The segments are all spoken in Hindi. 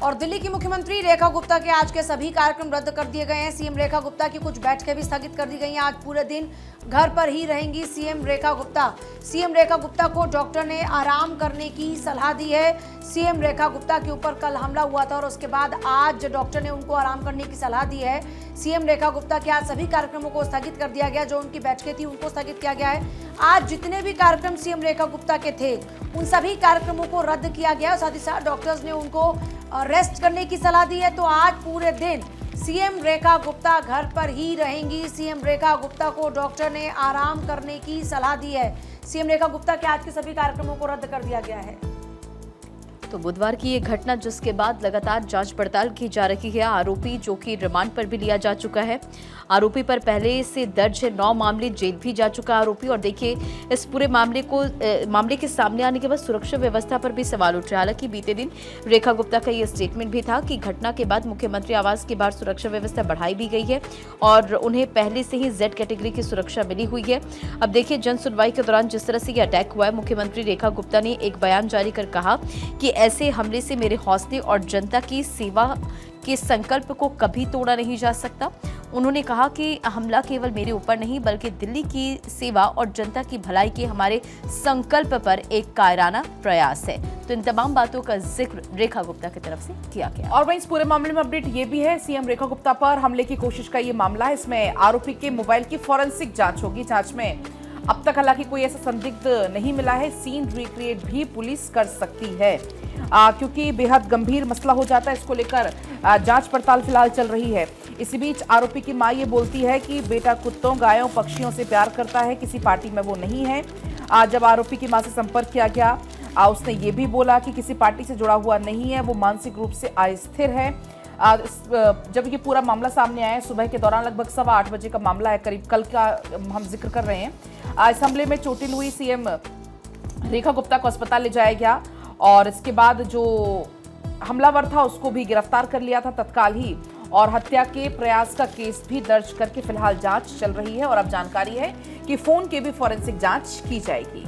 और दिल्ली की मुख्यमंत्री रेखा गुप्ता के आज के सभी कार्यक्रम रद्द कर दिए गए हैं। सीएम रेखा गुप्ता की कुछ बैठकें भी स्थगित कर दी गई हैं। आज पूरे दिन घर पर ही रहेंगी सीएम रेखा गुप्ता। सीएम रेखा गुप्ता को डॉक्टर ने आराम करने की सलाह दी है। सीएम रेखा गुप्ता के ऊपर कल हमला हुआ था और उसके बाद आज डॉक्टर ने उनको आराम करने की सलाह दी है। सीएम रेखा गुप्ता के आज सभी कार्यक्रमों को स्थगित कर दिया गया। जो उनकी बैठकें थी उनको स्थगित किया गया है। आज जितने भी कार्यक्रम सीएम रेखा गुप्ता के थे उन सभी कार्यक्रमों को रद्द किया गया। साथ ही साथ डॉक्टर्स ने उनको रेस्ट करने की सलाह दी है। तो आज पूरे दिन सीएम रेखा गुप्ता घर पर ही रहेंगी। सीएम रेखा गुप्ता को डॉक्टर ने आराम करने की सलाह दी है। सीएम रेखा गुप्ता के आज के सभी कार्यक्रमों को रद्द कर दिया गया है। तो बुधवार की ये घटना जिसके बाद लगातार जांच पड़ताल की जा रही है। आरोपी जो कि रिमांड पर भी लिया जा चुका है। आरोपी पर पहले से दर्ज है 9 मामले, जेल भी जा चुका है आरोपी। और देखिए इस पूरे मामले के सामने आने के बाद सुरक्षा व्यवस्था पर भी सवाल उठ रहा है। हालांकि बीते दिन रेखा गुप्ता का ये स्टेटमेंट भी था कि घटना के बाद मुख्यमंत्री आवास के बाहर सुरक्षा व्यवस्था बढ़ाई भी गई है और उन्हें पहले से ही Z कैटेगरी की सुरक्षा मिली हुई है। अब देखिए जन सुनवाई के दौरान जिस तरह से ये अटैक हुआ है, मुख्यमंत्री रेखा गुप्ता ने एक बयान जारी कर कहा कि ऐसे हमले से मेरे हौसले और जनता की सेवा के संकल्प को कभी तोड़ा नहीं जा सकता। उन्होंने कहा कि हमला केवल मेरे ऊपर नहीं बल्कि दिल्ली की सेवा और जनता की भलाई के हमारे संकल्प पर एक कायराना प्रयास है। तो इन तमाम बातों का जिक्र रेखा गुप्ता की तरफ से किया गया। और वहीं इस पूरे मामले में अपडेट ये भी है, सीएम रेखा गुप्ता पर हमले की कोशिश का ये मामला है। इसमें आरोपी के मोबाइल की फॉरेंसिक जांच होगी। जांच में अब तक हालांकि कोई ऐसा संदिग्ध नहीं मिला है। सीन रिक्रिएट भी पुलिस कर सकती है क्योंकि बेहद गंभीर मसला हो जाता है। इसको लेकर जांच पड़ताल फिलहाल चल रही है। इसी बीच आरोपी की मां ये बोलती है कि बेटा कुत्तों, गायों, पक्षियों से प्यार करता है, किसी पार्टी में वो नहीं है। जब आरोपी की मां से संपर्क किया गया उसने ये भी बोला कि किसी पार्टी से जुड़ा हुआ नहीं है, वो मानसिक रूप से अस्थिर है। जब ये पूरा मामला सामने आया सुबह के दौरान लगभग 8:15 बजे का मामला है, करीब कल का हम जिक्र कर रहे हैं। इस हमले में चोटिल हुई सीएम रेखा गुप्ता को अस्पताल ले जाया गया और इसके बाद जो हमलावर था उसको भी गिरफ्तार कर लिया था तत्काल ही और हत्या के प्रयास का केस भी दर्ज करके फिलहाल जांच चल रही है। और अब जानकारी है कि फोन की भी फॉरेंसिक जांच की जाएगी।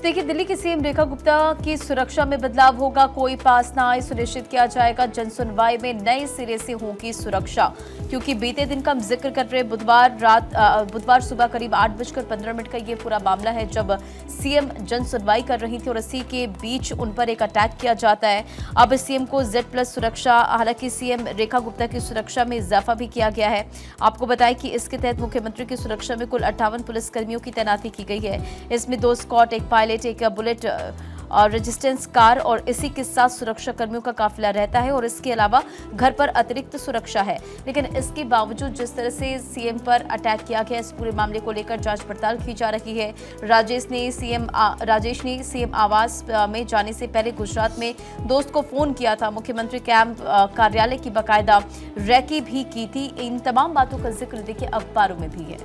देखिए दिल्ली की सीएम रेखा गुप्ता की सुरक्षा में बदलाव होगा, कोई पास ना आए सुनिश्चित किया जाएगा। जनसुनवाई में नए सिरे से होगी सुरक्षा, क्योंकि बीते दिन का हम जिक्र कर रहे बुधवार सुबह करीब 8:15 का ये पूरा मामला है जब सीएम जनसुनवाई कर रही थी और इसी के बीच उन पर एक अटैक किया जाता है। अब सीएम को Z+ सुरक्षा, हालांकि सीएम रेखा गुप्ता की सुरक्षा में इजाफा भी किया गया है। आपको बताएं कि इसके तहत मुख्यमंत्री की सुरक्षा में कुल 58 पुलिसकर्मियों की तैनाती की गई है। इसमें 2 स्क्वाड, एक पायलट, एक बुलेट और रेजिस्टेंस कार और इसी के साथ सुरक्षा कर्मियों का काफिला रहता है और इसके अलावा घर पर अतिरिक्त सुरक्षा है। लेकिन इसके बावजूद जिस तरह से सीएम पर अटैक किया गया, इस पूरे मामले को लेकर जांच पड़ताल की जा रही है। राजेश ने सीएम आवास में जाने से पहले गुजरात में दोस्त को फोन किया था। मुख्यमंत्री कैंप कार्यालय की बाकायदा रैकी भी की थी। इन तमाम बातों का जिक्र देखिए अखबारों में भी है।